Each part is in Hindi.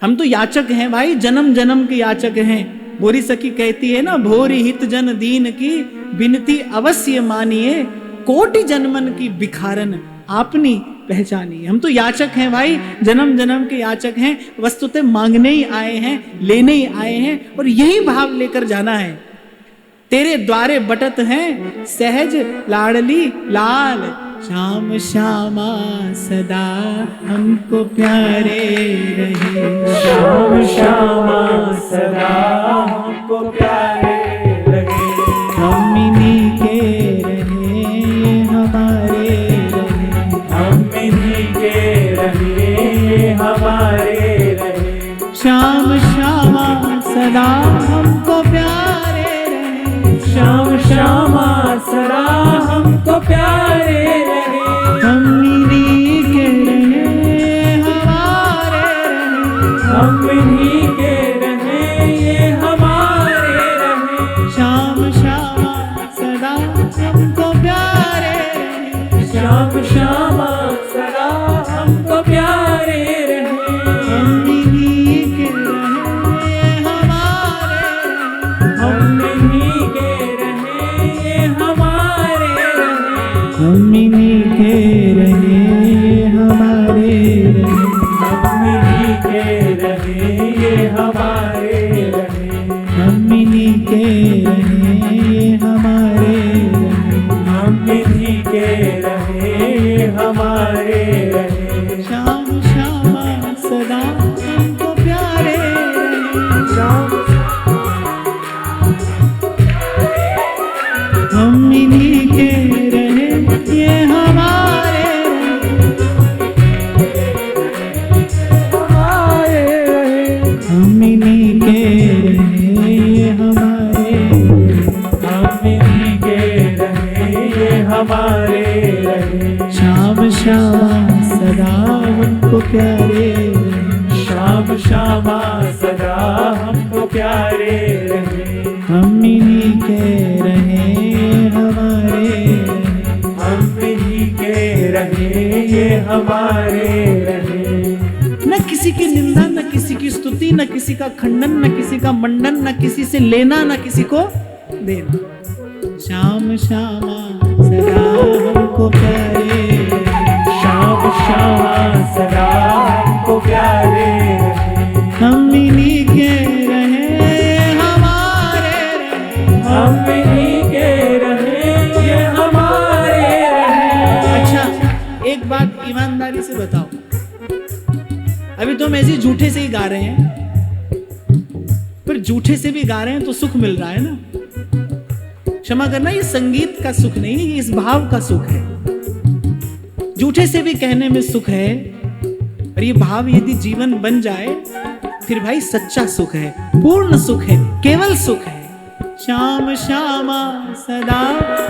हम तो याचक हैं भाई, जन्म जन्म के याचक हैं। बोरी सखी कहती है ना, भोरी हित जन दीन की बिनती अवश्य मानिए, कोटि जन्मन की भिखारन आपनी पहचानिए। हम तो याचक हैं भाई, जन्म जन्म के याचक हैं, वस्तुतः मांगने ही आए हैं, लेने ही आए हैं, और यही भाव लेकर जाना है। तेरे द्वारे बटत हैं सहज लाडली लाल, श्याम श्यामा सदा हमको प्यारे रहे। श्याम श्यामा सदा हमको प्यारे लगे। हम इन्हीं के रहे हमारे रहे, हम इन्हीं के रहे हमारे रहे। श्याम श्यामा सदा हमको प्यारे रहे। श्याम श्यामा सदा हमको प्यारे रहे। हम इन्हीं के रहे हमारे रहे, हम इन्हीं के रहे ये हमारे रहे। श्याम श्यामा सदा हमको प्यारे रहे। श्याम श्यामा सदा हमको प्यारे रहे। हम इन्हीं के रहे हमारे रहे, हम इन्हीं के रहे ये हमारे रहे। हम इन्हीं के रहे हमारे रहे। हम इन्हीं के रहे ये हमारे रहे। हम इन्हीं के रहे हमारे रहे। हम इन्हीं के रहे हमारे रहे। श्याम श्यामा सदा हमको प्यारे रहे। श्याम हम इन्हीं के रहे ये हमारे हमारे रहे। हम इन्हीं के रहे ये हमारे। हम इन्हीं के रहे ये हमारे रहे। श्याम श्यामा सदा हमको प्यारे रहे। श्याम श्यामा सदा हमको प्यारे रहे। हम इन्हीं के रहे हमारे रहे। हम इन्हीं के रहे ये हमारे रहे। न किसी की निंदा, न किसी की स्तुति, न किसी का खंडन, न किसी का मंडन, न किसी से लेना, न किसी को देना। श्याम श्यामा सदा हमको प्यारे रहे। श्याम श्यामा सदा हमको प्यारे रहे। हम इन्हीं के रहे हमारे रहे। हम इन्हीं के रहे ये हमारे रहे। अच्छा, एक बात ईमानदारी से बताओ, अभी तो हम ऐसे ही झूठे से ही गा रहे हैं, पर झूठे से भी गा रहे हैं तो सुख मिल रहा है ना। क्षमा करना, ये संगीत का सुख नहीं है, ये इस भाव का सुख है। झूठे से भी कहने में सुख है, और ये भाव यदि जीवन बन जाए फिर भाई सच्चा सुख है, पूर्ण सुख है, केवल सुख है। श्याम श्यामा सदा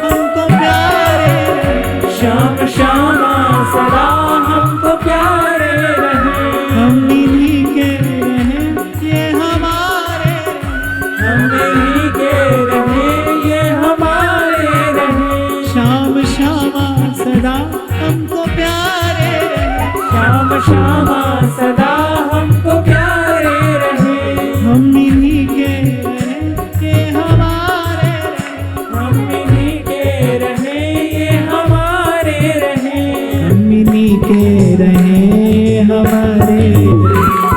हमको प्यारे रहे। श्याम श्यामा सदा हमको प्यारे रहे। हम इन्हीं के रहे ये हमारे रहे। हम इन्हीं के रहे ये हमारे रहे। श्याम श्यामा सदा हमको प्यारे रहे। श्याम श्यामा सदा हमको प्यारे रहे। हम इन्हीं के रहे ये हमारे रहे। हम इन्हीं के रहे ये हमारे रहे। हम इन्हीं के रहे हमारे रहे।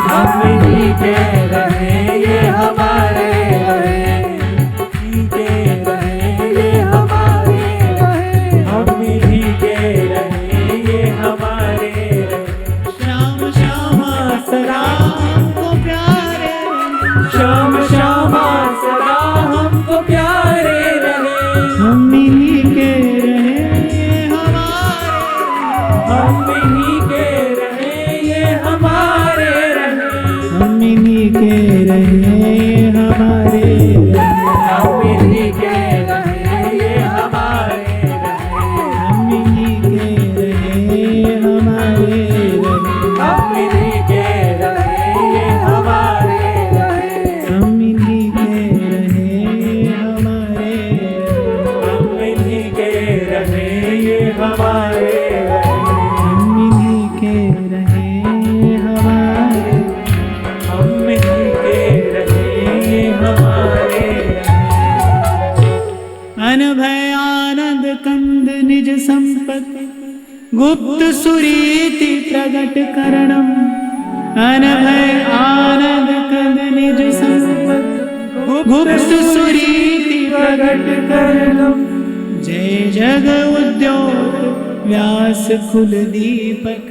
हम इन्हीं के रहे ये हमारे रहे। इन्हीं के रहे ये हमारे रहे। हम इन्हीं के रहे ये हमारे रहे। श्याम श्यामा सदा हमको प्यारे रहे। श्याम श्यामा सदा हमको प्यारे रहे। हम इन्हीं के रहे ये हमारे रहे। हम इन्हीं के रहे ये हमारे रहे। हम इन्हीं के रहे हमारे रहे। हम इन्हीं के रहे ये हमारे रहे। हम इन्हीं के रहे हमारे रहे। हम इन्हीं के रहे ये हमारे रहे। हम इन्हीं के रहे हमारे रहे। हम इन्हीं के रहे ये हमारे रहे। हम इन्हीं के रहे हमारे। गुप्त सुरीति प्रगट करणम अनभय आनंद कंद निज संपत्ति गुप्त सुरीति प्रगट करणम जय जग उद्योत व्यास कुल दीपक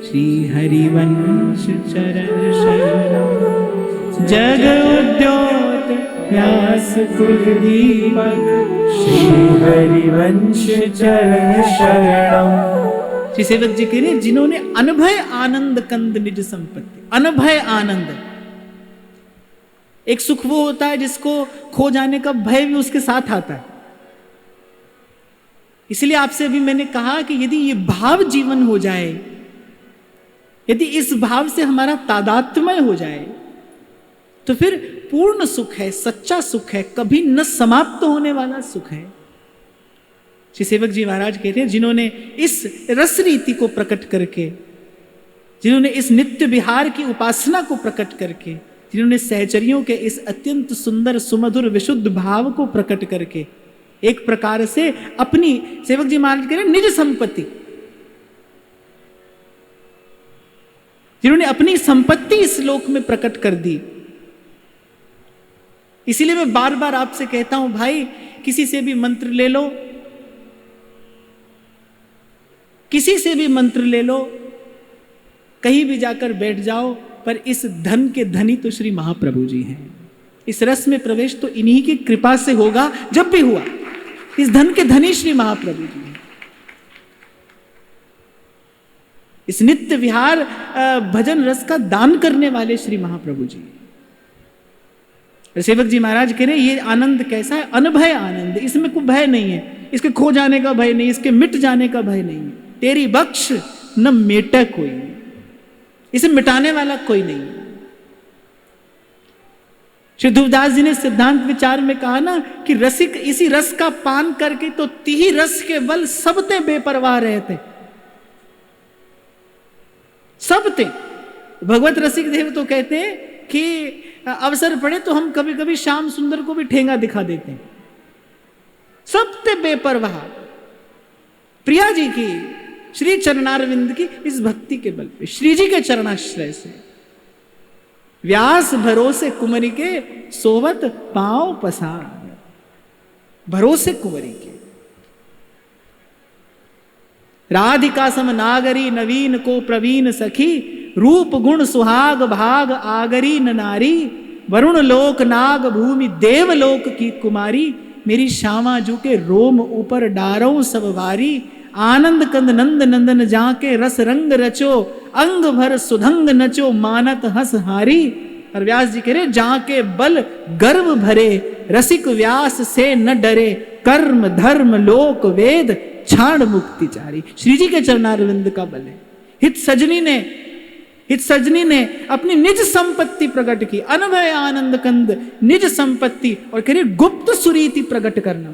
श्री हरिवंश चरण शरणम जग उद्योत व्यास कुल दीपक श्री हरिवंश चरण शरणम। श्री सेवक जी कह रहे जिन्होंने अनभय आनंद कंद निज संपत्ति। अनभय आनंद, एक सुख वो होता है जिसको खो जाने का भय भी उसके साथ आता है। इसलिए आपसे अभी मैंने कहा कि यदि ये भाव जीवन हो जाए, यदि इस भाव से हमारा तादात्म्य हो जाए, तो फिर पूर्ण सुख है, सच्चा सुख है, कभी न समाप्त होने वाला सुख है। श्री सेवक जी महाराज कहते हैं जिन्होंने इस रस रीति को प्रकट करके, जिन्होंने इस नित्य विहार की उपासना को प्रकट करके, जिन्होंने सहचरियों के इस अत्यंत सुंदर सुमधुर विशुद्ध भाव को प्रकट करके एक प्रकार से अपनी, सेवक जी महाराज कह रहे निज संपत्ति, जिन्होंने अपनी संपत्ति इस लोक में प्रकट कर दी। इसीलिए मैं बार बार आपसे कहता हूं भाई, किसी से भी मंत्र ले लो, किसी से भी मंत्र ले लो, कहीं भी जाकर बैठ जाओ, पर इस धन के धनी तो श्री महाप्रभु जी हैं। इस रस में प्रवेश तो इन्हीं की कृपा से होगा, जब भी हुआ। इस धन के धनी श्री महाप्रभु जी हैं। इस नित्य विहार भजन रस का दान करने वाले श्री महाप्रभु जी। सेवक जी महाराज कह रहे ये आनंद कैसा है? अनभय आनंद। इसमें कोई भय नहीं है, इसके खो जाने का भय नहीं, इसके मिट जाने का भय नहीं है। तेरी बख्श न मेटा कोई, इसे मिटाने वाला कोई नहीं। श्री ध्रुवदास जी ने सिद्धांत विचार में कहा ना कि रसिक इसी रस का पान करके तो तिही रस के बल सबते बेपरवाह रहते। सबते भगवत रसिक देव तो कहते हैं कि अवसर पड़े तो हम कभी कभी श्याम सुंदर को भी ठेंगा दिखा देते हैं। सबते बेपरवाह प्रिया जी की, श्री चरणारविंद की इस भक्ति के बल पे, श्री जी के चरणाश्रय से। व्यास भरोसे कुंवरी के सोवत पांव पसार, भरोसे कुंवरी के। राधिका सम नागरी नवीन को प्रवीण सखी, रूप गुण सुहाग भाग आगरी न नारी, वरुण लोक नाग भूमि देवलोक की कुमारी, मेरी श्यामा जू के रोम ऊपर डारो सब वारी, आनंद कंद नंद नंदन जाके रस रंग रचो, अंग भर सुधंग नचो मानत हंस हारी। और व्यास जी कह रहे जाके बल गर्व भरे, रसिक व्यास से न डरे, कर्म धर्म लोक वेद क्षाण मुक्ति चारी। श्री जी के चरणारविंद का बल है। हित सजनी ने अपनी निज संपत्ति प्रकट की, अनभय आनंद कंद निज संपत्ति, और कह रहे गुप्त सुरीति प्रकट करना,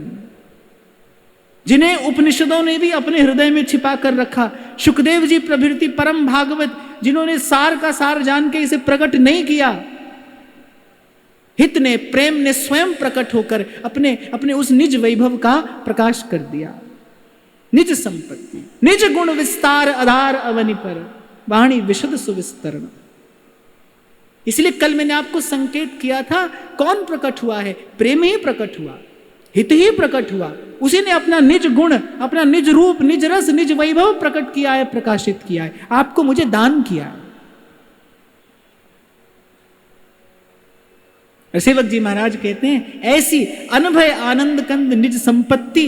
जिन्हें उपनिषदों ने भी अपने हृदय में छिपा कर रखा। शुकदेव जी प्रभृति परम भागवत जिन्होंने सार का सार जान के इसे प्रकट नहीं किया, हित ने प्रेम ने स्वयं प्रकट होकर अपने अपने उस निज वैभव का प्रकाश कर दिया। निज संपत्ति निज गुण विस्तार आधार अवनि पर, वाणी विशद सुविस्तरण। इसलिए कल मैंने आपको संकेत किया था, कौन प्रकट हुआ है? प्रेम ही प्रकट हुआ, हित ही प्रकट हुआ। उसी ने अपना निज गुण, अपना निज रूप, निज रस, निज वैभव प्रकट किया है, प्रकाशित किया है, आपको मुझे दान किया है। सेवक जी महाराज कहते हैं ऐसी अनभय आनंद कंद निज संपत्ति,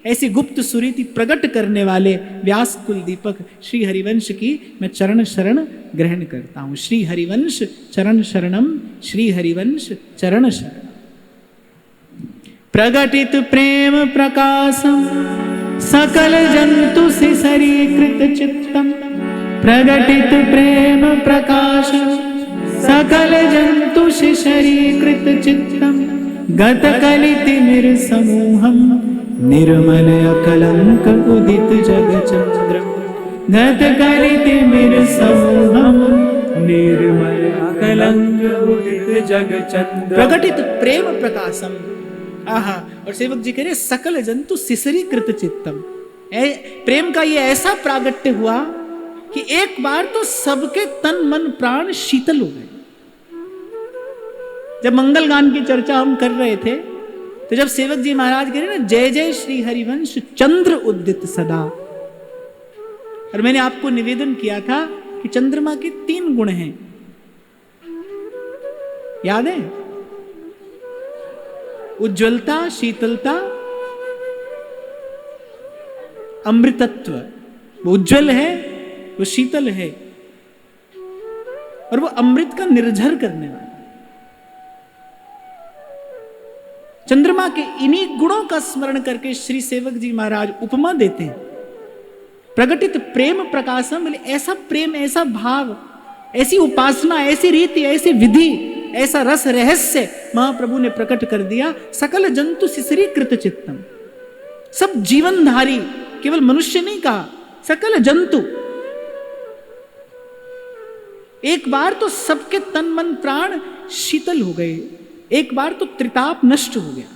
ऐसी गुप्त सुरीति प्रकट करने वाले व्यास कुल दीपक श्री हरिवंश की मैं चरण शरण ग्रहण करता हूं। श्री हरिवंश चरण शरणम, श्री हरिवंश चरण शरण। प्रगटित प्रेम प्रकाशम सकल जंतु सिसरीकृत चित्तम, प्रगटित प्रेम प्रकाशम सकल जंतु शिशरीकृत चित्तम, गत कलितिमिर समूहम निर्मल अकलंक उदित जग चंद्र, गत कलितिमिर समूहम निर्मल अकलंक उदित जग चंद्र। प्रकटित प्रेम प्रकाशम, आहा। और सेवक जी कह रहे सकल जंतु सिसरीकृत चित्तम, प्रेम का ये ऐसा प्रागट्य हुआ कि एक बार तो सबके तन मन प्राण शीतल हो गए। जब मंगल गान की चर्चा हम कर रहे थे तो जब सेवक जी महाराज कह रहे ना, जय जय श्री हरिवंश चंद्र उदित सदा, और मैंने आपको निवेदन किया था कि चंद्रमा के 3 गुण हैं, याद है? उज्ज्वलता, शीतलता, अमृतत्व। वो उज्ज्वल है, वो शीतल है, और वो अमृत का निर्झर करने वाला। चंद्रमा के इन्हीं गुणों का स्मरण करके श्री सेवक जी महाराज उपमा देते हैं। प्रगटित प्रेम प्रकाशम, बोले ऐसा प्रेम, ऐसा भाव, ऐसी उपासना, ऐसी रीति, ऐसी विधि, ऐसा रस रहस्य महाप्रभु ने प्रकट कर दिया। सकल जंतु शिशिरी कृत चित्तम, सब जीवनधारी, केवल मनुष्य नहीं कहा, सकल जंतु। एक बार तो सबके तन मन प्राण शीतल हो गए, एक बार तो त्रिताप नष्ट हो गया।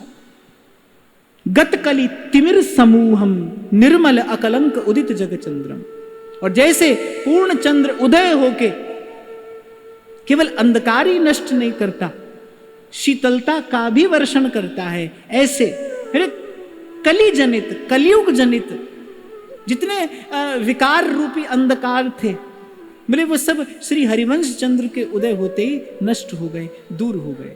गत कली तिमिर समूहम निर्मल अकलंक उदित जग चंद्रम, और जैसे पूर्ण चंद्र उदय होके केवल अंधकार ही नष्ट नहीं करता, शीतलता का भी वर्षण करता है, ऐसे कली जनित, कलियुग जनित जितने विकार रूपी अंधकार थे, बोले वो सब श्री हरिवंश चंद्र के उदय होते ही नष्ट हो गए, दूर हो गए।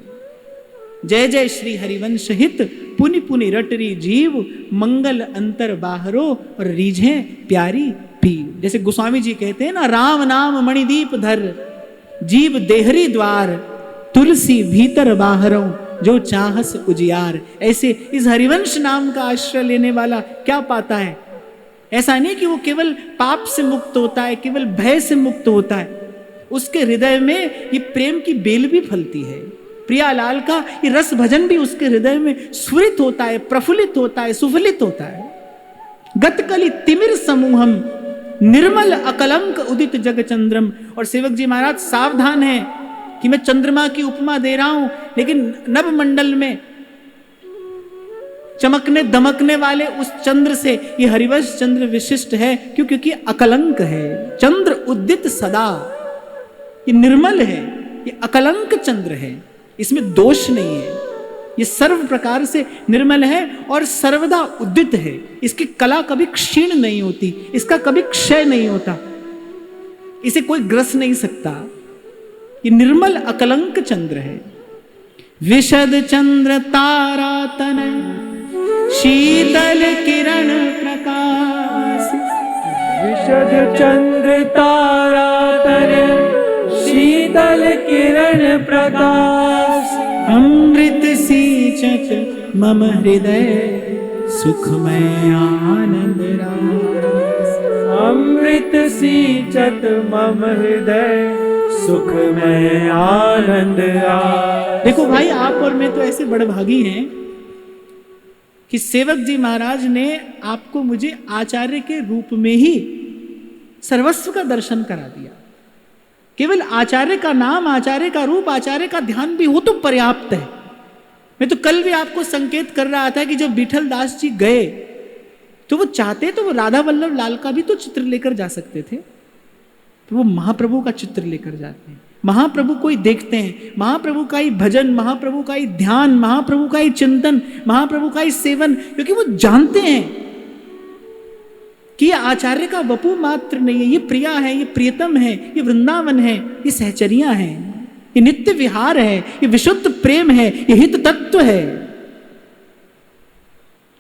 जय जय श्री हरिवंश हित पुनि पुनि रटरी जीव, मंगल अंतर बाहरो और रीझे प्यारी पीव। जैसे गोस्वामी जी कहते हैं ना, राम नाम मणिदीप धर, जीव देहरी द्वार, तुलसी भीतर बाहरों, जो चाहस उजियार। ऐसे इस हरिवंश नाम का आश्रय लेने वाला क्या पाता है? ऐसा नहीं कि वो केवल पाप से मुक्त होता है, केवल भय से मुक्त होता है, उसके हृदय में ये प्रेम की बेल भी फलती है। प्रियालाल का ये रस भजन भी उसके हृदय में स्फुरित होता है, प्रफुल्लित होता है, सुफलित होता है। गतकली तिमिर समूहम निर्मल अकलंक उदित जग चंद्रम। और सेवक जी महाराज सावधान है कि मैं चंद्रमा की उपमा दे रहा हूं, लेकिन नभ मंडल में चमकने दमकने वाले उस चंद्र से ये हरिवंश चंद्र विशिष्ट है। क्यों? क्योंकि अकलंक है, चंद्र उदित सदा, ये निर्मल है, ये अकलंक चंद्र है, इसमें दोष नहीं है, ये सर्व प्रकार से निर्मल है और सर्वदा उदित है। इसकी कला कभी क्षीण नहीं होती, इसका कभी क्षय नहीं होता, इसे कोई ग्रस नहीं सकता। ये निर्मल अकलंक चंद्र है। विशद चंद्र तारा तनय शीतल किरण प्रकाश, विशद चंद्र तारा तनय शीतल किरण प्रकाश, अमृत सींचत मम हृदय सुखमय आनंद रास। अमृत सींचत मम हृदय सुखमय आनंद रास। देखो भाई, आप और मैं तो ऐसे बड़भागी हैं कि सेवक जी महाराज ने आपको मुझे आचार्य के रूप में ही सर्वस्व का दर्शन करा दिया। केवल आचार्य का नाम, आचार्य का रूप, आचार्य का ध्यान भी हो तो पर्याप्त है। मैं तो कल भी आपको संकेत कर रहा था कि जब विठल दास जी गए तो वो चाहते तो वो राधा वल्लभ लाल का भी तो चित्र लेकर जा सकते थे, तो वो महाप्रभु का चित्र लेकर जाते हैं। महाप्रभु को ही देखते हैं, महाप्रभु का ही भजन, महाप्रभु का ही ध्यान, महाप्रभु का ही चिंतन, महाप्रभु का ही सेवन, क्योंकि वो जानते हैं कि ये आचार्य का वपु मात्र नहीं है, ये प्रिया है, ये प्रियतम है, ये वृंदावन है, ये सहचरियां हैं, ये नित्य विहार है, ये विशुद्ध प्रेम है, ये हित तत्व है,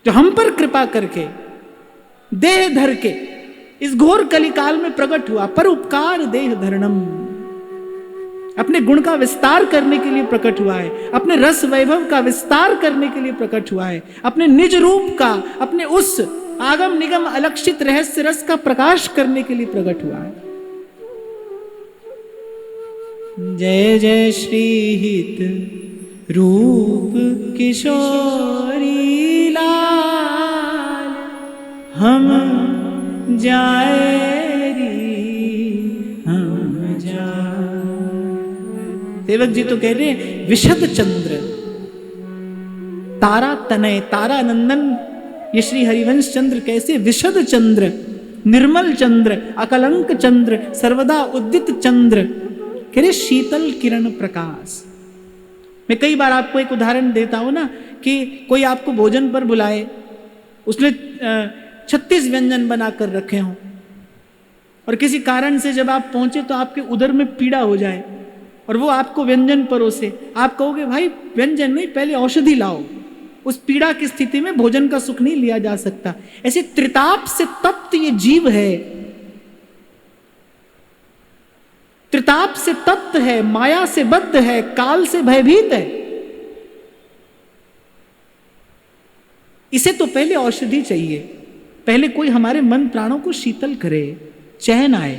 जो हम पर कृपा करके देह धर के इस घोर कलिकाल में प्रकट हुआ। पर उपकार देह धरणम, अपने गुण का विस्तार करने के लिए प्रकट हुआ है, अपने रस वैभव का विस्तार करने के लिए प्रकट हुआ है, अपने निज रूप का, अपने उस आगम निगम अलक्षित रहस्य रस का प्रकाश करने के लिए प्रकट हुआ है। जय जय श्री हित रूप किशोरी लाल, हम जाए री हम जाए। सेवक जी तो कह रहे हैं विशद चंद्र, तारा तनय, तारा नंदन ये श्री हरिवंश चंद्र कैसे विशद चंद्र, निर्मल चंद्र, अकलंक चंद्र, सर्वदा उद्दित चंद्र, कह रहे शीतल किरण प्रकाश। मैं कई बार आपको एक उदाहरण देता हूं ना कि कोई आपको भोजन पर बुलाए, उसने 36 व्यंजन बनाकर रखे हों और किसी कारण से जब आप पहुंचे तो आपके उदर में पीड़ा हो जाए और वो आपको व्यंजन परोसे, आप कहोगे भाई व्यंजन नहीं, पहले औषधि लाओ। उस पीड़ा की स्थिति में भोजन का सुख नहीं लिया जा सकता। ऐसे त्रिताप से तप्त ये जीव है, त्रिताप से तप्त है, माया से बद्ध है, काल से भयभीत है। इसे तो पहले औषधि चाहिए, पहले कोई हमारे मन प्राणों को शीतल करे, चैन आए।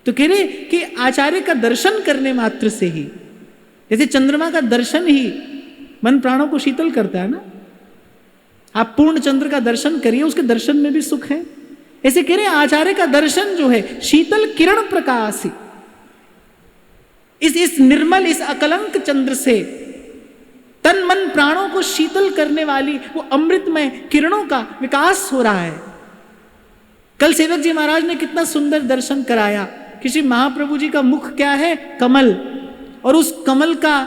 तो कह रहे कि आचार्य का दर्शन करने मात्र से ही, जैसे चंद्रमा का दर्शन ही मन प्राणों को शीतल करता है ना, आप पूर्ण चंद्र का दर्शन करिए, उसके दर्शन में भी सुख है। ऐसे कह रहे आचार्य का दर्शन जो है शीतल किरण प्रकाश, इस निर्मल, इस अकलंक चंद्र से तन मन प्राणों को शीतल करने वाली वो अमृतमय किरणों का विकास हो रहा है। कल सेवक जी महाराज ने कितना सुंदर दर्शन कराया कि श्री महाप्रभु जी का मुख क्या है, कमल, और उस कमल का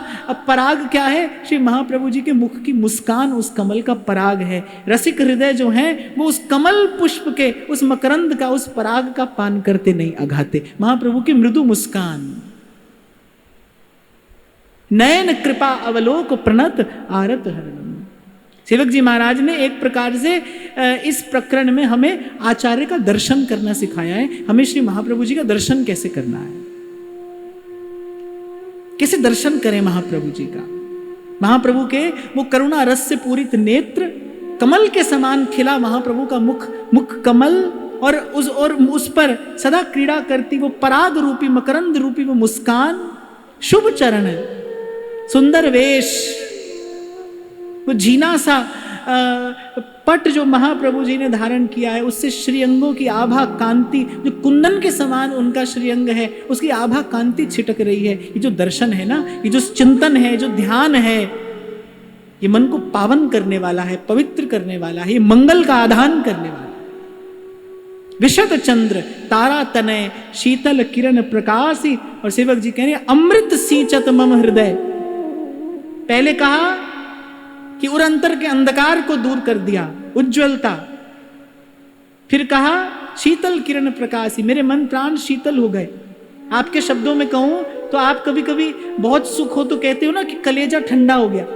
पराग क्या है, श्री महाप्रभु जी के मुख की मुस्कान उस कमल का पराग है। रसिक हृदय जो हैं वो उस कमल पुष्प के, उस मकरंद का, उस पराग का पान करते नहीं अघाते। महाप्रभु की मृदु मुस्कान, नयन कृपा अवलोक प्रणत आरत हरणम। सेवक जी महाराज ने एक प्रकार से इस प्रकरण में हमें आचार्य का दर्शन करना सिखाया है, हमें श्री महाप्रभु जी का दर्शन कैसे करना है, कैसे दर्शन करें महाप्रभु जी का। महाप्रभु के वो करुणा रस से पूरित नेत्र, कमल के समान खिला महाप्रभु का मुख कमल, और उस पर सदा क्रीड़ा करती वो पराग रूपी, मकरंद रूपी वो मुस्कान, शुभ चरण, सुंदर वेश, वो झीना सा पट जो महाप्रभु जी ने धारण किया है, उससे श्रीअंगों की आभा कांति, जो कुंदन के समान उनका श्रीअंग है, उसकी आभा कांति छिटक रही है। ये जो दर्शन है ना, ये जो चिंतन है, जो ध्यान है, ये मन को पावन करने वाला है, पवित्र करने वाला है, ये मंगल का आधान करने वाला है। विशद चंद्र तारा तनय शीतल किरण प्रकाशी, और सेवक जी कह रहे अमृत सींचत मम हृदय। पहले कहा कि उरंतर के अंधकार को दूर कर दिया, उज्ज्वलता। फिर कहा शीतल किरण प्रकाशी, मेरे मन प्राण शीतल हो गए। आपके शब्दों में कहूं तो आप कभी कभी बहुत सुख हो तो कहते हो ना कि कलेजा ठंडा हो गया,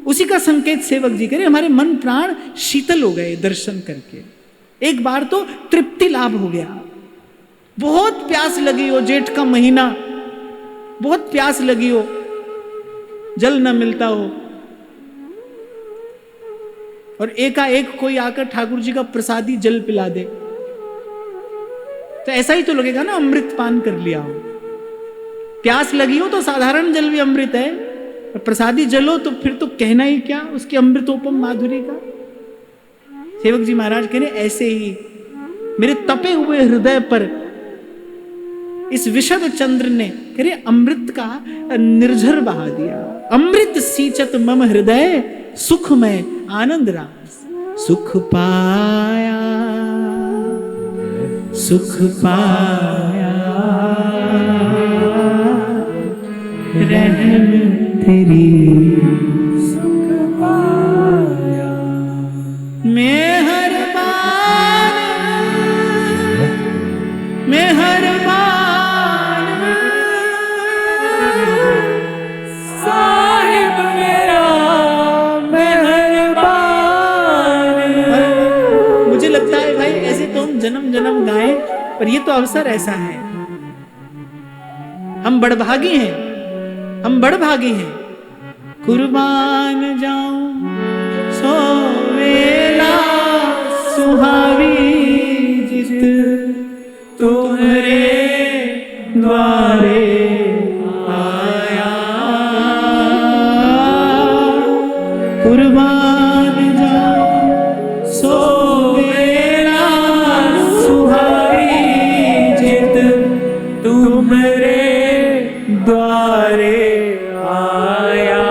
उसी का संकेत सेवक जी कह रहे हमारे मन प्राण शीतल हो गए दर्शन करके। एक बार तो तृप्ति लाभ हो गया। बहुत प्यास लगी हो, जेठ का महीना, बहुत प्यास लगी हो, जल न मिलता हो, और एकाएक कोई आकर ठाकुर जी का प्रसादी जल पिला दे, तो ऐसा ही तो लगेगा ना अमृत पान कर लिया हो। प्यास लगी हो तो साधारण जल भी अमृत है, और प्रसादी जल हो तो फिर तो कहना ही क्या उसकी अमृतोपम माधुरी का। सेवक जी महाराज कह रहे ऐसे ही मेरे तपे हुए हृदय पर इस विशद चंद्र ने कह रहे अमृत का निर्झर बहा दिया। अमृत सींचत मम हृदय सुखमय आनंद रास, सुख पाया, सुख पाया, रहम तेरी सुख पाया, मेहरबान मेहरबान साहिब मेरा मेहरबान। मुझे लगता है भाई ऐसे तो हम जन्म जन्म गाएं, पर ये तो अवसर ऐसा है, हम बड़भागी हैं, हम बड़भागी हैं। कुर्बान जाऊं सो वेला सुहावी जित तुम्हारे द्वारे आया, कुर्बान जाऊं सो वेला सुहावी जित तुम्हारे द्वारे आया।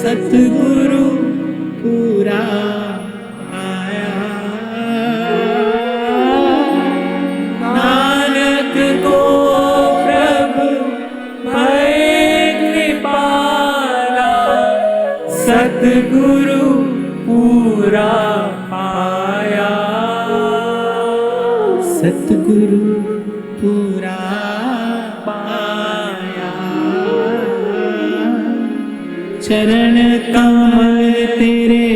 सतगुरु पूरा आया। नानक को प्रभु भय कृपाला, सतगुरु पूरा पाया। सतगुरु पूरा पाया। चरण कमल तेरे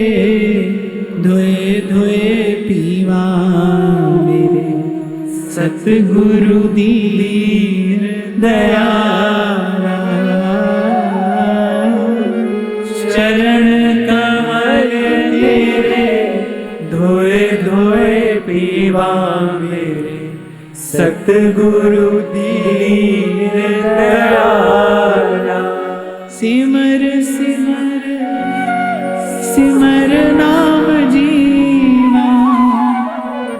धोए धोए पीवा मेरे, सतगुरु दीन दयाला। चरण कमल तेरे धोए धोए पीवा मेरे, सतगुरु दीन दयाला। सिमर सिमर सिमर नाम जीवा,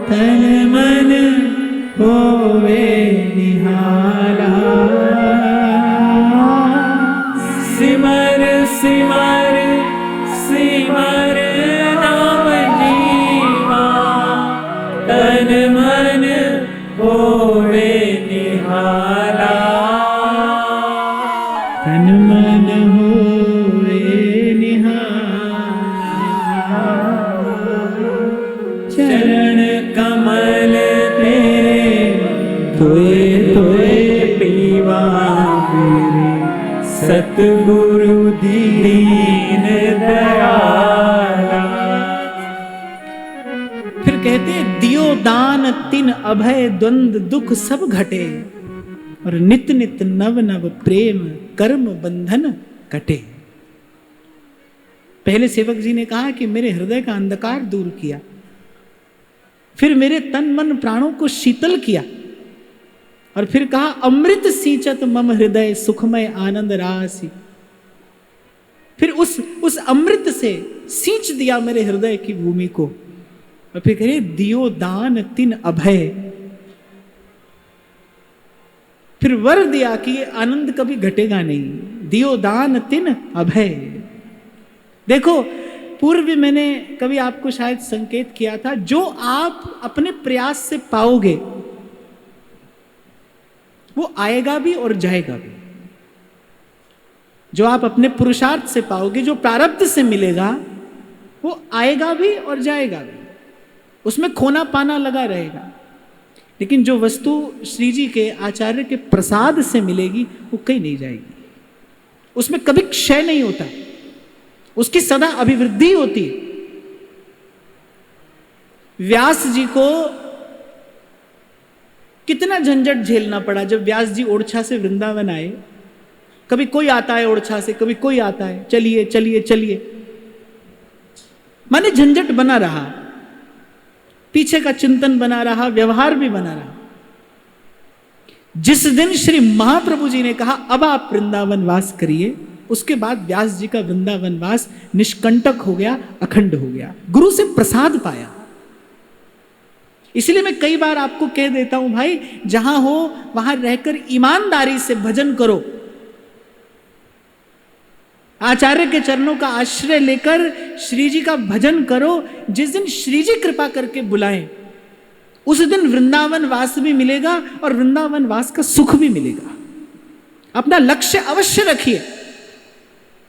तन मन होवे निहारा। सिमर सिमर सिमर नाम जीवा, तन मन होवे निहारा। तन मन होवे निहारा। चरण कमल तेरे धोए धोए पीवा मेरे, सतगुरु दीन दयाला। फिर कहते दियो दान तिन अभय द्वंद दुख सब घटे, और नित नित नव नव प्रेम कर्म बंधन कटे। पहले सेवक जी ने कहा कि मेरे हृदय का अंधकार दूर किया, फिर मेरे तन मन प्राणों को शीतल किया, और फिर कहा अमृत सींचत मम हृदय सुखमय आनंद राशि। फिर उस अमृत से सींच दिया मेरे हृदय की भूमि को। और फिर कहे दियो दान तिन अभय, फिर वर दिया कि ये आनंद कभी घटेगा नहीं। दियो दान तिन अभय। देखो पूर्व भी मैंने कभी आपको शायद संकेत किया था, जो आप अपने प्रयास से पाओगे वो आएगा भी और जाएगा भी। जो आप अपने पुरुषार्थ से पाओगे, जो प्रारब्ध से मिलेगा, वो आएगा भी और जाएगा भी, उसमें खोना पाना लगा रहेगा। लेकिन जो वस्तु श्री जी के आचार्य के प्रसाद से मिलेगी वो कहीं नहीं जाएगी, उसमें कभी क्षय नहीं होता, उसकी सदा अभिवृद्धि होती। व्यास जी को कितना झंझट झेलना पड़ा जब व्यास जी ओरछा से वृंदावन आए। कभी कोई आता है ओरछा से, कभी कोई आता है, चलिए चलिए चलिए, माने झंझट बना रहा, पीछे का चिंतन बना रहा, व्यवहार भी बना रहा। जिस दिन श्री महाप्रभु जी ने कहा अब आप वृंदावन वास करिए, उसके बाद व्यास जी का वृंदावन वास निष्कंटक हो गया, अखंड हो गया, गुरु से प्रसाद पाया। इसलिए मैं कई बार आपको कह देता हूं, भाई जहां हो वहां रहकर ईमानदारी से भजन करो, आचार्य के चरणों का आश्रय लेकर श्री जी का भजन करो। जिस दिन श्री जी कृपा करके बुलाएं, उस दिन वृंदावन वास भी मिलेगा और वृंदावन वास का सुख भी मिलेगा। अपना लक्ष्य अवश्य रखिए,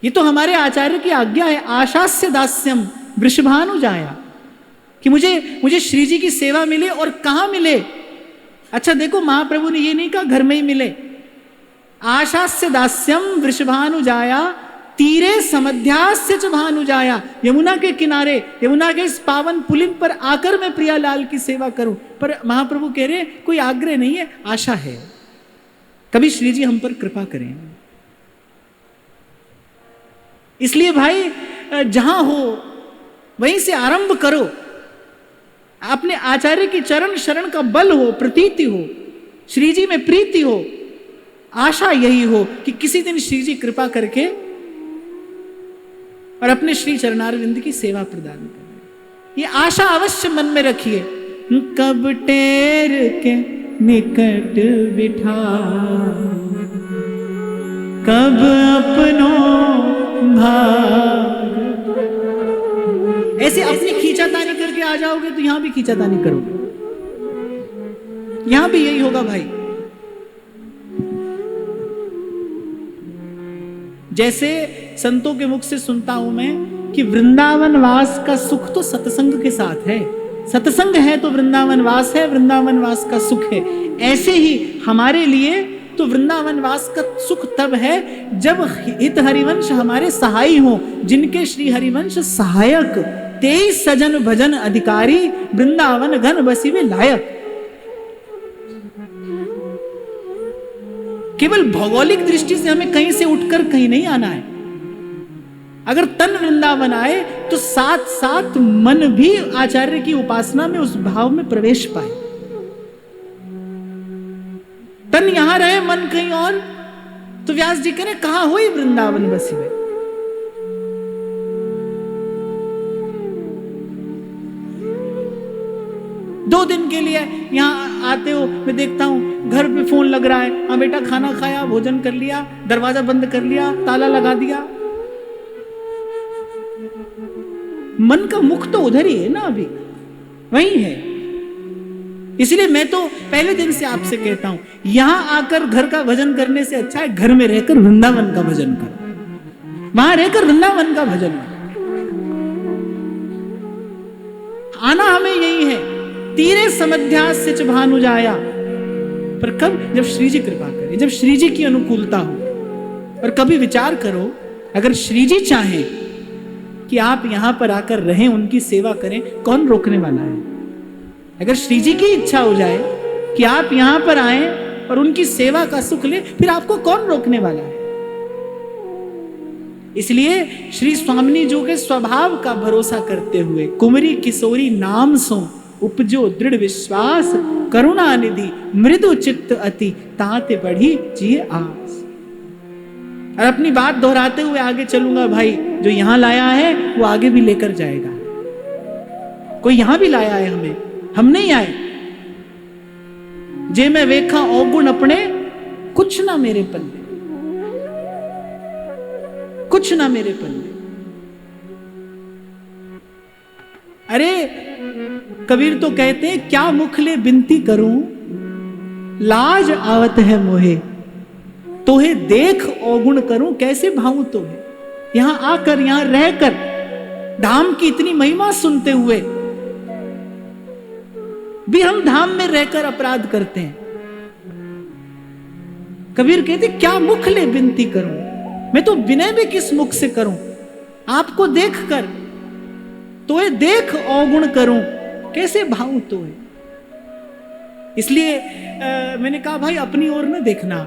ये तो हमारे आचार्य की आज्ञा है, आशास्य दास्यम वृषभानुजाया, कि मुझे श्री जी की सेवा मिले। और कहां मिले? अच्छा देखो, महाप्रभु ने ये नहीं कहा घर में ही मिले। आशास्य दास्यम वृषभानुजाया तीरे समध्यास्य च भानुजाया, यमुना के किनारे, यमुना के इस पावन पुलिन पर आकर मैं प्रियालाल की सेवा करूं। पर महाप्रभु कह रहे कोई आग्रह नहीं है, आशा है, कभी श्री जी हम पर कृपा करें। इसलिए भाई जहां हो वहीं से आरंभ करो, अपने आचार्य की चरण शरण का बल हो, प्रतीति हो, श्री जी में प्रीति हो, आशा यही हो कि किसी दिन श्री जी कृपा करके और अपने श्री चरणारविंद की सेवा प्रदान करें। ये आशा अवश्य मन में रखिए। कब टेर के निकट बिठा, कब अपनों भाई अपनी खींचातानी करके आ जाओगे तो यहां भी खींचातानी करोगे, यहां भी यही होगा भाई। जैसे संतों के मुख से सुनता हूं मैं कि वृंदावन वास का सुख तो सत्संग के साथ है, सत्संग है तो वृंदावन वास है, वृंदावन वास का सुख है। ऐसे ही हमारे लिए तो वृंदावन वास का सुख तब है जब हित हरिवंश हमारे सहाय हो, जिनके श्री हरिवंश सहायक 23 सजन भजन अधिकारी, वृंदावन घन बसी वे लायक। केवल भौगोलिक दृष्टि से हमें कहीं से उठकर कहीं नहीं आना है। अगर तन वृंदावन आए तो साथ साथ मन भी आचार्य की उपासना में उस भाव में प्रवेश पाए। तन यहां रहे मन कहीं और, तो व्यास जी कह रहे कहां हुई वृंदावन बसी हुई। दो दिन के लिए यहां आते हो, मैं देखता हूं घर पे फोन लग रहा है, हाँ बेटा खाना खाया, भोजन कर लिया, दरवाजा बंद कर लिया, ताला लगा दिया। मन का मुख तो उधर ही है ना, अभी वही है। इसलिए मैं तो पहले दिन से आपसे कहता हूं, यहां आकर घर का भजन करने से अच्छा है घर में रहकर वृंदावन का भजन करो, वहां रहकर वृंदावन का भजन करो। आना हमें यही है, तीरे समध्यास सिच भानु जाया। पर कब? जब श्री जी कृपा करे, जब श्री जी की अनुकूलता हो। और कभी विचार करो, अगर श्री जी चाहें कि आप यहां पर आकर रहें, उनकी सेवा करें, कौन रोकने वाला है? अगर श्री जी की इच्छा हो जाए कि आप यहां पर आए और उनकी सेवा का सुख ले, फिर आपको कौन रोकने वाला है? इसलिए श्री स्वामिनी जो के स्वभाव का भरोसा करते हुए, कुमरी किशोरी नाम सो उपजो दृढ़ विश्वास, करुणा निधि मृदु चित्त अति, ताते बढ़ी जिए आस। और अपनी बात दोहराते हुए आगे चलूंगा भाई, जो यहां लाया है वो आगे भी लेकर जाएगा। कोई यहां भी लाया है हमें, हम नहीं आए। जे मैं वेखा औगुण अपने, कुछ ना मेरे पल्ले, कुछ ना मेरे पल्ले। अरे कबीर तो कहते हैं, क्या मुखले बिनती करूं, लाज आवत है मोहे, तोहे देख औगुण करूं, कैसे भाऊं तोहे। यहां आकर, यहां रहकर, धाम की इतनी महिमा सुनते हुए भी हम धाम में रहकर अपराध करते हैं। कबीर कहते, क्या मुख ले बिनती करूं, मैं तो विनय भी किस मुख से करूं, आपको देखकर तोहे देख औगुण करूं, कैसे भाऊं तोहे। इसलिए मैंने कहा भाई अपनी ओर न देखना,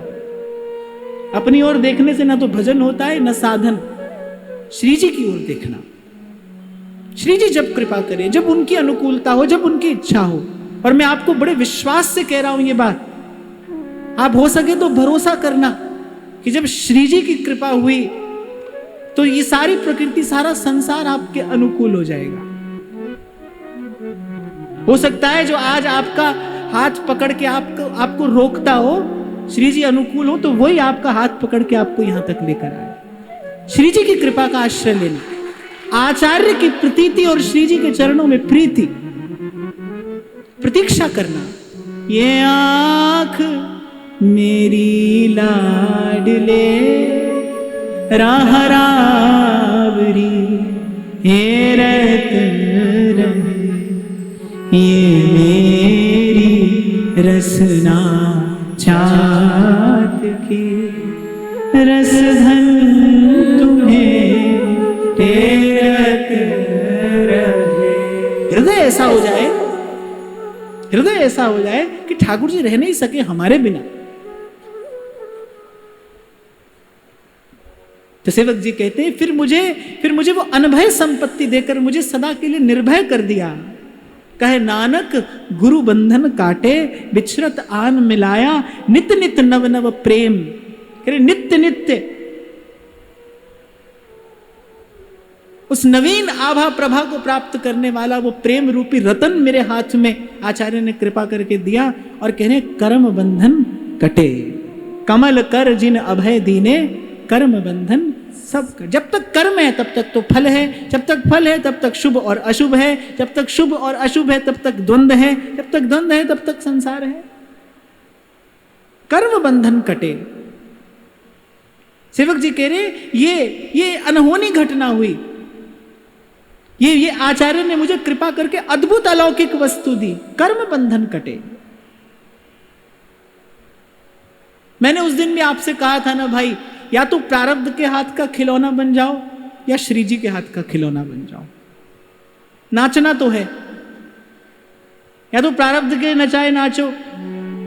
अपनी ओर देखने से ना तो भजन होता है ना साधन। श्री जी की ओर देखना। श्री जी जब कृपा करे, जब उनकी अनुकूलता हो, जब उनकी इच्छा हो। और मैं आपको बड़े विश्वास से कह रहा हूं ये बात, आप हो सके तो भरोसा करना कि जब श्री जी की कृपा हुई तो ये सारी प्रकृति, सारा संसार आपके अनुकूल हो जाएगा। हो सकता है जो आज आपका हाथ पकड़ के आपको रोकता हो, श्री जी अनुकूल हो तो वही आपका हाथ पकड़ के आपको यहां तक लेकर आए। श्री जी की कृपा का आश्रय लेना, आचार्य की प्रतीति और श्री जी के चरणों में प्रीति, प्रतीक्षा करना। ये आंख मेरी लाडले राह रावरी, हे रतन रहे, ये मेरी रसना चाहत की, रसधन तुम्हें तेरत रहे। हृदय ऐसा हो जाए, हृदय ऐसा हो जाए कि ठाकुर जी रह नहीं सके हमारे बिना। तो सेवक जी कहते हैं, फिर मुझे वो अनभय संपत्ति देकर मुझे सदा के लिए निर्भय कर दिया। कहे नानक गुरु बंधन काटे, बिछरत आन मिलाया, नित नित नव नव प्रेम। कहे नित्य नित्य उस नवीन आभा प्रभा को प्राप्त करने वाला वो प्रेम रूपी रतन मेरे हाथ में आचार्य ने कृपा करके दिया। और कहने कर्म बंधन कटे, कमल कर जिन अभय दीने, कर्म बंधन सब जब तक कर्म है तब तक तो फल है, जब तक फल है तब तक शुभ और अशुभ है, जब तक शुभ और अशुभ है तब तक द्वंद्व है, जब तक द्वंद्व है तब तक संसार है। कर्म बंधन कटे। सेवक जी कह रहे ये अनहोनी घटना हुई, ये आचार्य ने मुझे कृपा करके अद्भुत अलौकिक वस्तु दी, कर्म बंधन कटे। मैंने उस दिन भी आपसे कहा था ना भाई, या तो प्रारब्ध के हाथ का खिलौना बन जाओ या श्री जी के हाथ का खिलौना बन जाओ। नाचना तो है, या तो प्रारब्ध के नचाए नाचो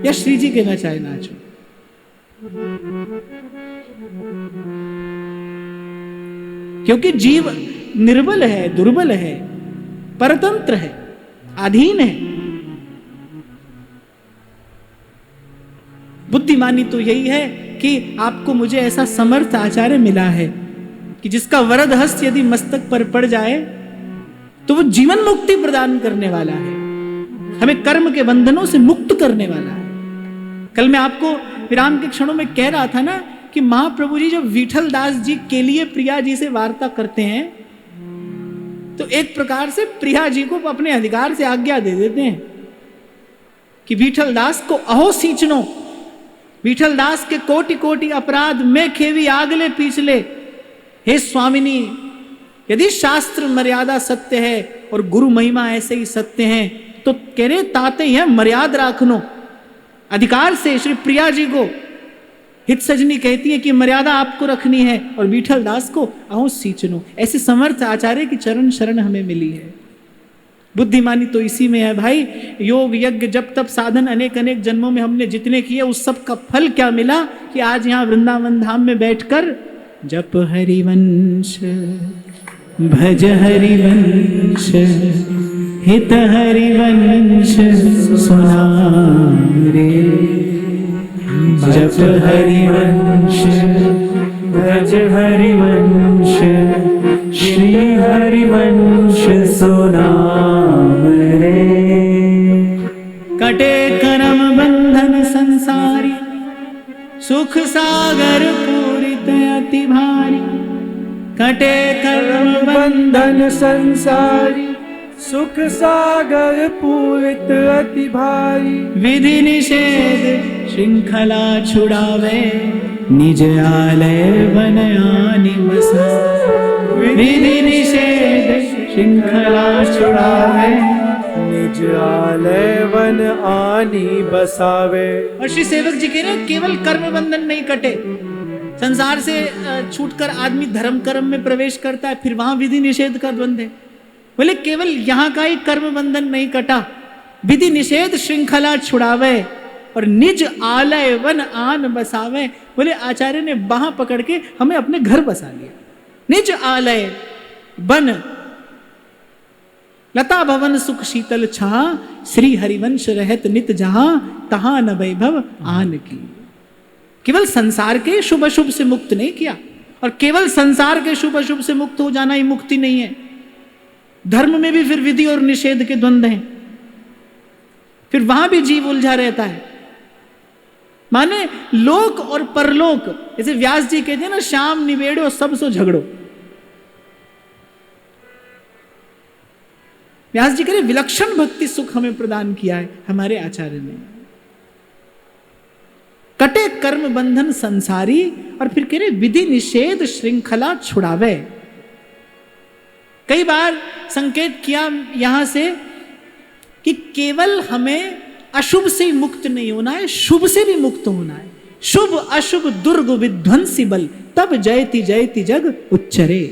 या श्री जी के नचाए नाचो। क्योंकि जीव निर्बल है, दुर्बल है, परतंत्र है, अधीन है। बुद्धिमानी तो यही है कि आपको मुझे ऐसा समर्थ आचार्य मिला है कि जिसका वरद हस्त यदि मस्तक पर पड़ जाए तो वो जीवन मुक्ति प्रदान करने वाला है, हमें कर्म के बंधनों से मुक्त करने वाला है। कल मैं आपको विराम के क्षणों में कह रहा था ना कि महाप्रभु जी जब विठल दास जी के लिए प्रिया जी से वार्ता करते हैं तो एक प्रकार से प्रिया जी को अपने अधिकार से आज्ञा दे देते हैं कि विठल दास को अहो सींचनो, विठल दास के कोटि कोटि अपराध में खेवी आगले पीछले। हे स्वामिनी, यदि शास्त्र मर्यादा सत्य है और गुरु महिमा ऐसे ही सत्य है तो कह रहे ताते हैं मर्यादा राखनो। अधिकार से श्री प्रिया जी को हित सजनी कहती है कि मर्यादा आपको रखनी है और विठल दास को अहो सींचनो। ऐसे समर्थ आचार्य की चरण शरण हमें मिली है। बुद्धिमानी तो इसी में है भाई। योग यज्ञ जब तब साधन अनेक अनेक जन्मों में हमने जितने किए उस सब का फल क्या मिला कि आज यहाँ वृंदावन धाम में बैठकर जप हरिवंश भज हरिवंश हित हरिवंश सुना रे। जप हरिवंश भज हरिवंश श्री हरिवंश सुनाम रे। कटे कर्म बंधन संसारी सुख सागर पूरित अति भारी। कटे कर्म बंधन संसारी सुख सागर पूरित अति भारी। विधि निषेध श्रृंखला छुड़ावे निज आलय वन आनि बसावे। विधि निषेध श्रृंखला छुड़ावे निज आलय वन आनि बसावे। और श्री सेवक जी कह रहे केवल कर्म बंधन नहीं कटे, संसार से छूटकर आदमी धर्म कर्म में प्रवेश करता है, फिर वहां विधि निषेध का द्वंद है। बोले केवल यहां का ही कर्म बंधन नहीं कटा, विधि निषेध श्रृंखला छुड़ावे और निज आलय वन आन बसावे। बोले आचार्य ने बाह पकड़ के हमें अपने घर बसा लिया। निज आलय वन लता भवन सुख शीतल छहा। श्री हरिवंश रहत नित जहां तहां न वैभव आन की। केवल संसार के शुभ अशुभ से मुक्त नहीं किया, और केवल संसार के शुभ अशुभ से मुक्त हो जाना ही मुक्ति नहीं है। धर्म में भी फिर विधि और निषेध के द्वंद्व हैं, फिर वहां भी जीव उलझा रहता है। माने लोक और परलोक, जैसे व्यास जी कहते हैं ना, श्याम निवेड़ो सब सो झगड़ो। व्यास जी कह रहे विलक्षण भक्ति सुख हमें प्रदान किया है हमारे आचार्य ने। कटे कर्म बंधन संसारी, और फिर कह रहे विधि निषेध श्रृंखला छुड़ावे। कई बार संकेत किया यहां से कि केवल हमें अशुभ से ही मुक्त नहीं होना है, शुभ से भी मुक्त होना है। शुभ अशुभ दुर्ग विध्वंसी बल तब जयति जयति जग उच्चरे।